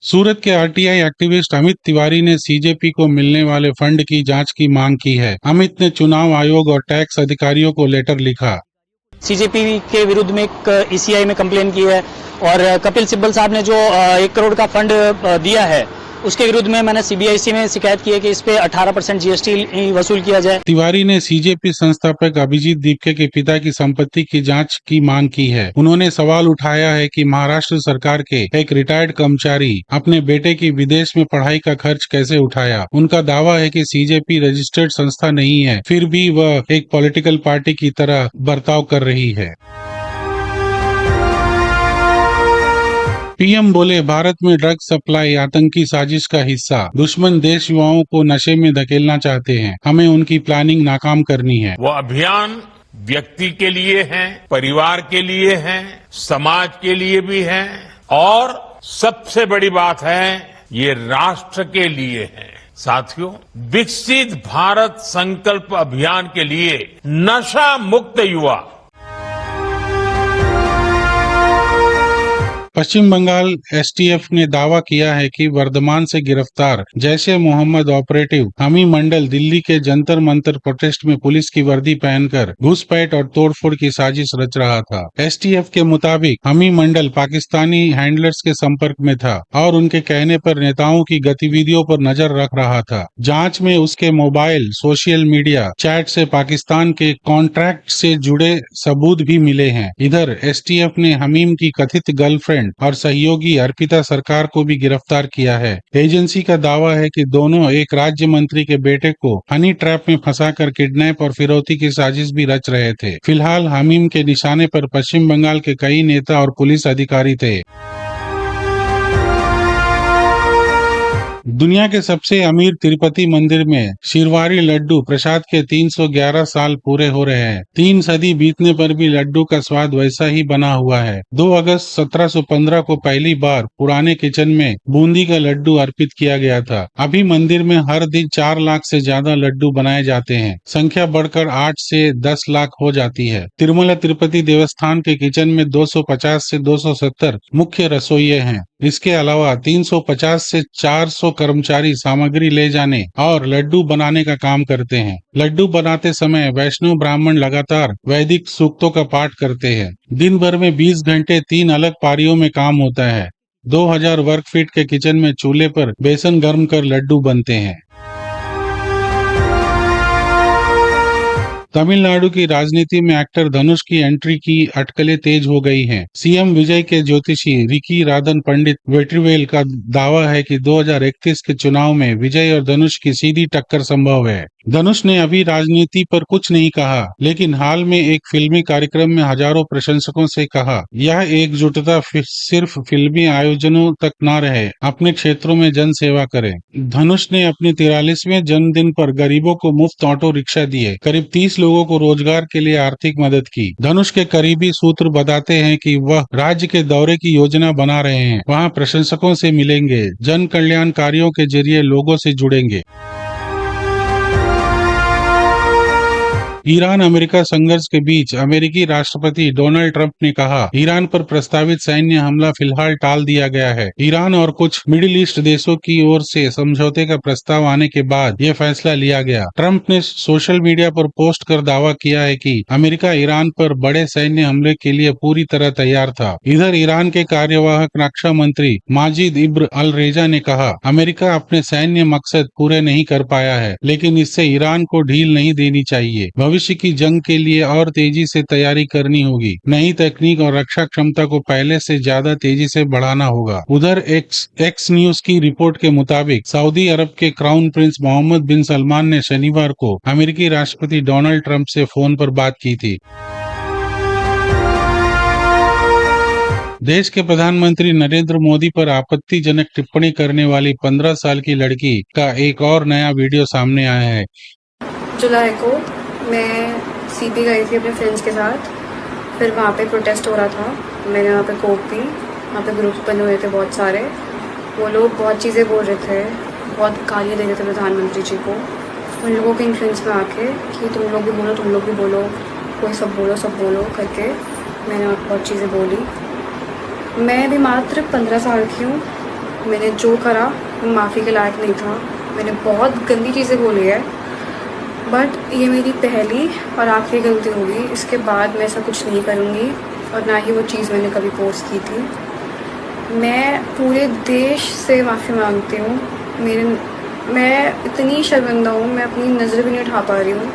सूरत के RTI activist Amit Tiwari ने CJP को मिलने वाले फंड की जांच की मांग की है। अमित ने चुनाव आयोग और टैक्स अधिकारियों को लेटर लिखा। सीजेपी के विरुद्ध में एक ईसीआई में कंप्लेन की है और कपिल सिब्बल साहब ने जो 1 करोड़ का फंड दिया है उसके विरुद्ध में मैंने सीबीआईसी में शिकायत की है कि इस पे 18% जीएसटी वसूल किया जाए। तिवारी ने सीजेपी संस्थापक अभिजीत दीपके के पिता की संपत्ति की जांच की मांग की है। उन्होंने सवाल उठाया है कि महाराष्ट्र सरकार के एक रिटायर्ड कर्मचारी अपने बेटे की विदेश में पढ़ाई का खर्च कैसे उठाया। उनका दावा है कि सीजेपी रजिस्टर्ड संस्था नहीं है, फिर भी वह एक पॉलिटिकल पार्टी की तरह बर्ताव कर रही है। पीएम बोले, भारत में ड्रग सप्लाई आतंकी साजिश का हिस्सा। दुश्मन देश युवाओं को नशे में धकेलना चाहते हैं। हमें उनकी प्लानिंग नाकाम करनी है। वो अभियान व्यक्ति के लिए है, परिवार के लिए है, समाज के लिए भी है और सबसे बड़ी बात है ये राष्ट्र के लिए है। साथियों, विकसित भारत संकल्प अभियान के लिए नशा मुक्त युवा। पश्चिम बंगाल एसटीएफ ने दावा किया है कि वर्धमान से गिरफ्तार जैश-ए-मोहम्मद ऑपरेटिव हमी मंडल दिल्ली के जंतर मंतर प्रोटेस्ट में पुलिस की वर्दी पहनकर घुसपैठ और तोड़फोड़ की साजिश रच रहा था। एसटीएफ के मुताबिक हमी मंडल पाकिस्तानी हैंडलर्स के संपर्क में था और उनके कहने पर नेताओं की गतिविधियों पर नजर रख रहा था। जांच में उसके मोबाइल, सोशल मीडिया चैट से पाकिस्तान के कॉन्ट्रैक्ट से जुड़े सबूत भी मिले हैं। इधर एसटीएफ ने हमीम की कथित गर्लफ्रेंड और सहयोगी अर्पिता सरकार को भी गिरफ्तार किया है। एजेंसी का दावा है कि दोनों एक राज्य मंत्री के बेटे को हनी ट्रैप में फंसाकर किडनैप और फिरौती की साजिश भी रच रहे थे। फिलहाल हमीम के निशाने पर पश्चिम बंगाल के कई नेता और पुलिस अधिकारी थे। दुनिया के सबसे अमीर तिरुपति मंदिर में शिरवारी लड्डू प्रसाद के 311 साल पूरे हो रहे हैं। 3 सदी बीतने पर भी लड्डू का स्वाद वैसा ही बना हुआ है। 2 अगस्त 1715 को पहली बार पुराने किचन में बूंदी का लड्डू अर्पित किया गया था। अभी मंदिर में हर दिन 4 लाख से ज्यादा लड्डू बनाए जाते हैं। संख्या बढ़कर 8 से 10 लाख हो जाती है। तिरुमला तिरुपति देवस्थान के किचन में 250 से 270 मुख्य रसोइये हैं। इसके अलावा 350 से 400 कर्मचारी सामग्री ले जाने और लड्डू बनाने का काम करते हैं। लड्डू बनाते समय वैष्णव ब्राह्मण लगातार वैदिक सूक्तों का पाठ करते हैं। दिन भर में 20 घंटे 3 अलग पारियों में काम होता है। 2000 वर्ग फीट के किचन में चूल्हे पर बेसन गर्म कर लड्डू बनते हैं। तमिलनाडु की राजनीति में एक्टर धनुष की एंट्री की अटकलें तेज हो गई हैं। सीएम विजय के ज्योतिषी रिकी राधन पंडित वेट्रीवेल का दावा है कि 2031 के चुनाव में विजय और धनुष की सीधी टक्कर संभव है। धनुष ने अभी राजनीति पर कुछ नहीं कहा, लेकिन हाल में एक फिल्मी कार्यक्रम में हजारों प्रशंसकों से कहा, यह एकजुटता सिर्फ फिल्मी आयोजनों तक न रहे, अपने क्षेत्रों में जन सेवा करें। धनुष ने अपने 43वें जन्मदिन पर गरीबों को मुफ्त ऑटो रिक्शा दिए, करीब 30 लोगों को रोजगार के लिए आर्थिक मदद की। धनुष के करीबी सूत्र बताते हैं कि वह राज्य के दौरे की योजना बना रहे हैं, वहां प्रशंसकों से मिलेंगे, जन कल्याण कार्यों के जरिए लोगों से जुड़ेंगे। ईरान अमेरिका संघर्ष के बीच अमेरिकी राष्ट्रपति डोनाल्ड ट्रंप ने कहा, ईरान पर प्रस्तावित सैन्य हमला फिलहाल टाल दिया गया है। ईरान और कुछ मिडिल ईस्ट देशों की ओर से समझौते का प्रस्ताव आने के बाद यह फैसला लिया गया। ट्रंप ने सोशल मीडिया पर पोस्ट कर दावा किया है कि अमेरिका ईरान पर बड़े सैन्य हमले के लिए पूरी तरह तैयार था। इधर ईरान के कार्यवाहक रक्षा मंत्री माजिद इब्न अल रेजा ने कहा, अमेरिका अपने सैन्य मकसद पूरे नहीं कर पाया है, लेकिन इससे ईरान को ढील नहीं देनी चाहिए। भविष्य की जंग के लिए और तेजी से तैयारी करनी होगी। नई तकनीक और रक्षा क्षमता को पहले से ज्यादा तेजी से बढ़ाना होगा। उधर एक्स न्यूज की रिपोर्ट के मुताबिक सऊदी अरब के क्राउन प्रिंस मोहम्मद बिन सलमान ने शनिवार को अमेरिकी राष्ट्रपति डोनाल्ड ट्रंप से फोन पर बात की थी। देश के प्रधानमंत्री नरेंद्र मोदी पर आपत्तिजनक टिप्पणी करने वाली 15 साल की लड़की का एक और नया वीडियो सामने आया है। जुलाई को मैं सीपी गई थी अपने फ्रेंड्स के साथ, फिर वहाँ पे प्रोटेस्ट हो रहा था। मैंने वहाँ पे कोक पी, वहाँ पे ग्रुप्स बने हुए थे बहुत सारे। वो लोग बहुत चीज़ें बोल रहे थे, बहुत गालियाँ दे रहे थे प्रधानमंत्री जी को। उन लोगों के इन्फ्लुएंस में आके कि तुम लोग भी बोलो, तुम लोग भी बोलो, कोई सब बोलो करके मैंने बहुत चीज़ें बोली। मैं भी मात्र 15 साल की हूँ। मैंने जो करा वो माफ़ी के लायक नहीं था, मैंने बहुत गंदी चीज़ें बोली है, बट ये मेरी पहली और आखिरी गलती होगी। इसके बाद मैं ऐसा कुछ नहीं करूँगी और ना ही वो चीज़ मैंने कभी पोस्ट की थी। मैं पूरे देश से माफ़ी मांगती हूँ। मैं इतनी शर्मिंदा हूँ, मैं अपनी नज़र भी नहीं उठा पा रही हूँ।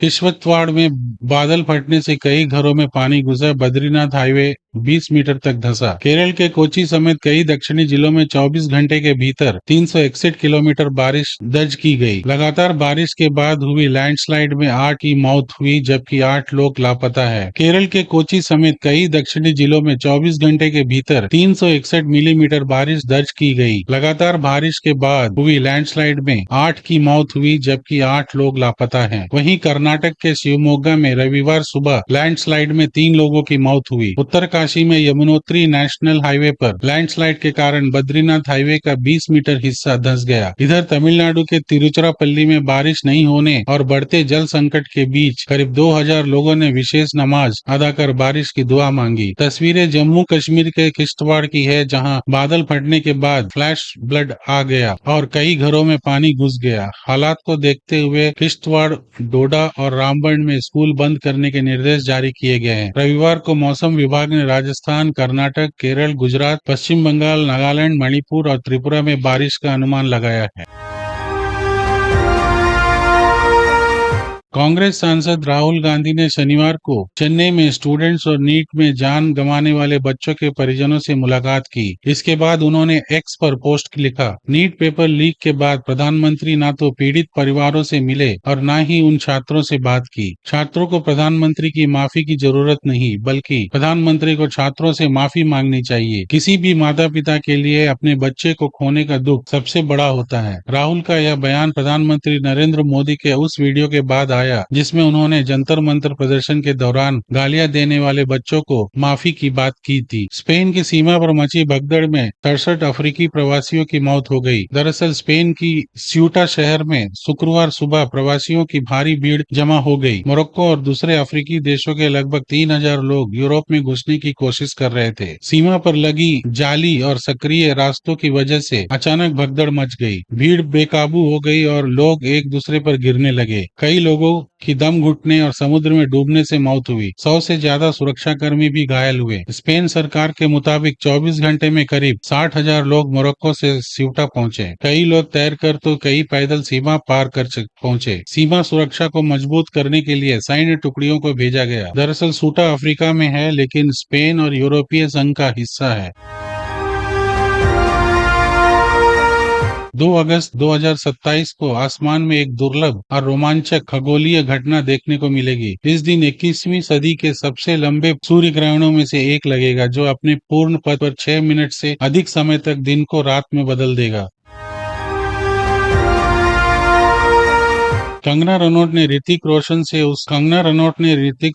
किश्तवाड़ में बादल फटने से कई घरों में पानी घुसा, बद्रीनाथ हाईवे 20 मीटर तक धंसा। केरल के कोची समेत कई दक्षिणी जिलों में 24 घंटे के भीतर 361 किलोमीटर बारिश दर्ज की गई। लगातार बारिश के बाद हुई लैंडस्लाइड में 8 की मौत हुई, जबकि 8 लोग लापता है। केरल के कोची समेत कई दक्षिणी जिलों में 24 घंटे के भीतर 361 मिलीमीटर बारिश दर्ज की गई। लगातार बारिश के बाद हुई लैंडस्लाइड में 8 की मौत हुई, जबकि 8 लोग लापता हैं। वहीं कर्नाटक के शिवमोगा में रविवार सुबह लैंडस्लाइड में 3 लोगों की मौत हुई। उत्तरकाशी में यमुनोत्री नेशनल हाईवे पर लैंडस्लाइड के कारण बद्रीनाथ हाईवे का 20 मीटर हिस्सा धंस गया। इधर तमिलनाडु के तिरुचिरापल्ली में बारिश नहीं होने और बढ़ते जल संकट के बीच करीब 2000 लोगों ने विशेष नमाज अदा कर बारिश की दुआ मांगी। तस्वीरें जम्मू कश्मीर के किश्तवाड़ की है, जहां बादल फटने के बाद फ्लैश फ्लड आ गया और कई घरों में पानी घुस गया। हालात को देखते हुए किश्तवाड़, डोडा और रामबन में स्कूल बंद करने के निर्देश जारी किए गए हैं। रविवार को मौसम विभाग ने राजस्थान, कर्नाटक, केरल, गुजरात, पश्चिम बंगाल, नागालैंड, मणिपुर और त्रिपुरा में बारिश का अनुमान लगाया है। कांग्रेस सांसद राहुल गांधी ने शनिवार को चेन्नई में स्टूडेंट्स और नीट में जान गंवाने वाले बच्चों के परिजनों से मुलाकात की। इसके बाद उन्होंने एक्स पर पोस्ट लिखा, नीट पेपर लीक के बाद प्रधानमंत्री न तो पीड़ित परिवारों से मिले और न ही उन छात्रों से बात की। छात्रों को प्रधानमंत्री की माफी की जरूरत नहीं, बल्कि प्रधानमंत्री को छात्रों से माफी मांगनी चाहिए। किसी भी माता पिता के लिए अपने बच्चे को खोने का दुख सबसे बड़ा होता है। राहुल का यह बयान प्रधानमंत्री नरेंद्र मोदी के उस वीडियो के बाद आया जिसमें उन्होंने जंतर मंतर प्रदर्शन के दौरान गालियां देने वाले बच्चों को माफी की बात की थी। स्पेन की सीमा पर मची भगदड़ में 63 अफ्रीकी प्रवासियों की मौत हो गई। दरअसल स्पेन की स्यूटा शहर में शुक्रवार सुबह प्रवासियों की भारी भीड़ जमा हो गई। मोरक्को और दूसरे अफ्रीकी देशों के लगभग 3000 लोग यूरोप में घुसने की कोशिश कर रहे थे। सीमा पर लगी जाली और सक्रिय रास्तों की वजह से अचानक भगदड़ मच गई। भीड़ बेकाबू हो गई और लोग एक दूसरे पर गिरने लगे। कई लोगों की दम घुटने और समुद्र में डूबने से मौत हुई। 100 से ज्यादा सुरक्षाकर्मी भी घायल हुए। स्पेन सरकार के मुताबिक 24 घंटे में करीब 60,000 लोग मोरक्को से स्यूटा पहुंचे। कई लोग तैरकर तो कई पैदल सीमा पार कर पहुंचे। सीमा सुरक्षा को मजबूत करने के लिए सैन्य टुकड़ियों को भेजा गया। दरअसल सूटा अफ्रीका में है, लेकिन स्पेन और यूरोपीय संघ का हिस्सा है। 2 अगस्त 2027 को आसमान में एक दुर्लभ और रोमांचक खगोलीय घटना देखने को मिलेगी। इस दिन 21वीं सदी के सबसे लंबे सूर्य ग्रहणों में से एक लगेगा, जो अपने पूर्ण पथ पर 6 मिनट से अधिक समय तक दिन को रात में बदल देगा। कंगना रनौत ने ऋतिक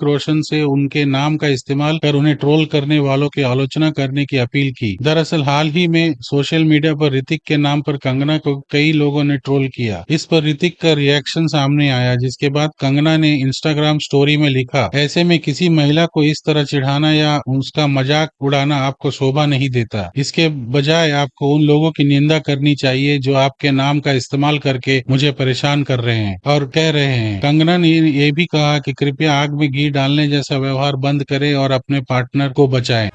रोशन से उनके नाम का इस्तेमाल कर उन्हें ट्रोल करने वालों की आलोचना करने की अपील की। दरअसल हाल ही में सोशल मीडिया पर ऋतिक के नाम पर कंगना को कई लोगों ने ट्रोल किया। इस पर ऋतिक का रिएक्शन सामने आया, जिसके बाद कंगना ने इंस्टाग्राम स्टोरी में लिखा, ऐसे में किसी महिला को इस तरह चिढ़ाना या उसका मजाक उड़ाना आपको शोभा नहीं देता। इसके बजाय आपको उन लोगों की निंदा करनी चाहिए जो आपके नाम का इस्तेमाल करके मुझे परेशान कर रहे हैं और कह रहे हैं। कंगना ने ये भी कहा कि कृपया आग में घी डालने जैसा व्यवहार बंद करें और अपने पार्टनर को बचाएं।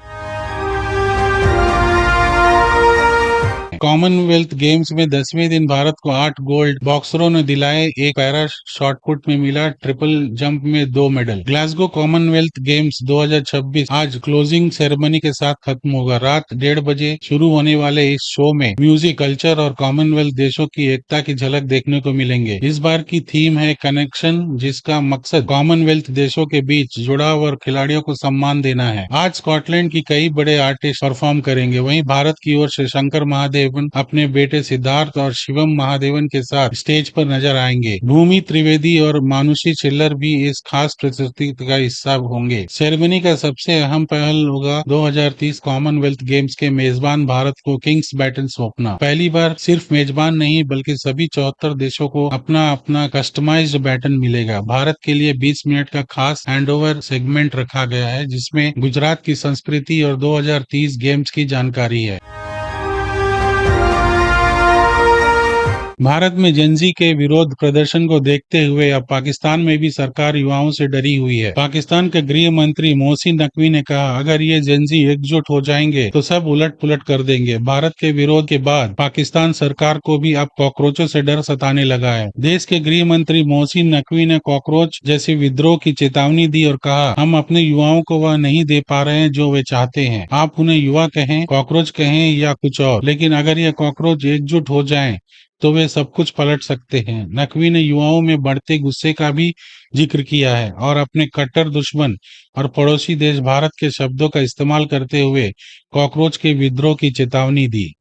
कॉमनवेल्थ गेम्स में 10वें दिन भारत को 8 गोल्ड बॉक्सरों ने दिलाए। एक पैरा शॉटपुट में मिला, ट्रिपल जंप में 2 मेडल। ग्लासगो कॉमनवेल्थ गेम्स 2026 आज क्लोजिंग सेरेमनी के साथ खत्म होगा। रात 1:30 बजे शुरू होने वाले इस शो में म्यूजिक, कल्चर और कॉमनवेल्थ देशों की एकता की झलक देखने को मिलेंगे। इस बार की थीम है कनेक्शन, जिसका मकसद कॉमनवेल्थ देशों के बीच जुड़ाव और खिलाड़ियों को सम्मान देना है। आज स्कॉटलैंड की कई बड़े आर्टिस्ट परफॉर्म करेंगे। वहीं भारत की ओर से शंकर महादेव, महादेवन अपने बेटे सिद्धार्थ और शिवम महादेवन के साथ स्टेज पर नजर आएंगे। भूमि त्रिवेदी और मानुषी चिल्लर भी इस खास प्रस्तुति का हिस्सा होंगे। सेरेमनी का सबसे अहम पहल होगा 2030 कॉमनवेल्थ गेम्स के मेजबान भारत को किंग्स बैटन सौंपना। पहली बार सिर्फ मेजबान नहीं बल्कि सभी 74 देशों को अपना अपना कस्टमाइज्ड बैटन मिलेगा। भारत के लिए 20 मिनट का खास हैंडओवर सेगमेंट रखा गया है जिसमें गुजरात की संस्कृति और 2030 गेम्स की जानकारी है। भारत में जेनजी के विरोध प्रदर्शन को देखते हुए अब पाकिस्तान में भी सरकार युवाओं से डरी हुई है। पाकिस्तान के गृह मंत्री मोहसिन नकवी ने कहा, अगर ये जेनजी एकजुट हो जाएंगे तो सब उलट पुलट कर देंगे। भारत के विरोध के बाद पाकिस्तान सरकार को भी अब कॉकरोचों से डर सताने लगा है। देश के गृह मंत्री मोहसिन नकवी ने कॉकरोच जैसे विद्रोह की चेतावनी दी और कहा, हम अपने युवाओं को वह नहीं दे पा रहे हैं जो वे चाहते हैं। आप उन्हें युवा कहें, कॉकरोच कहें या कुछ और, लेकिन अगर ये कॉकरोच एकजुट हो जाएं तो वे सब कुछ पलट सकते हैं। नकवी ने युवाओं में बढ़ते गुस्से का भी जिक्र किया है और अपने कट्टर दुश्मन और पड़ोसी देश भारत के शब्दों का इस्तेमाल करते हुए कॉकरोच के विद्रोह की चेतावनी दी।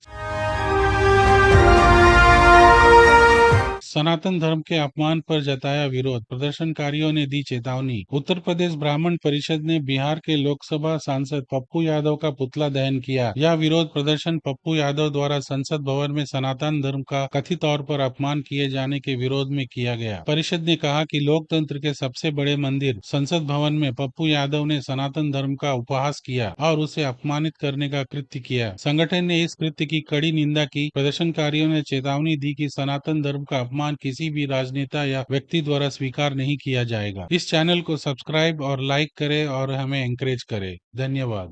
सनातन धर्म के अपमान पर जताया विरोध, प्रदर्शनकारियों ने दी चेतावनी। उत्तर प्रदेश ब्राह्मण परिषद ने बिहार के लोकसभा सांसद पप्पू यादव का पुतला दहन किया। यह विरोध प्रदर्शन पप्पू यादव द्वारा संसद भवन में सनातन धर्म का कथित तौर पर अपमान किए जाने के विरोध में किया गया। परिषद ने कहा कि लोकतंत्र के सबसे बड़े मंदिर संसद भवन में पप्पू यादव ने सनातन धर्म का उपहास किया और उसे अपमानित करने का कृत्य किया। संगठन ने इस कृत्य की कड़ी निंदा की। प्रदर्शनकारियों ने चेतावनी दी कि सनातन धर्म का अपमान किसी भी राजनेता या व्यक्ति द्वारा स्वीकार नहीं किया जाएगा। इस चैनल को सब्सक्राइब और लाइक करें और हमें एंकरेज करें। धन्यवाद।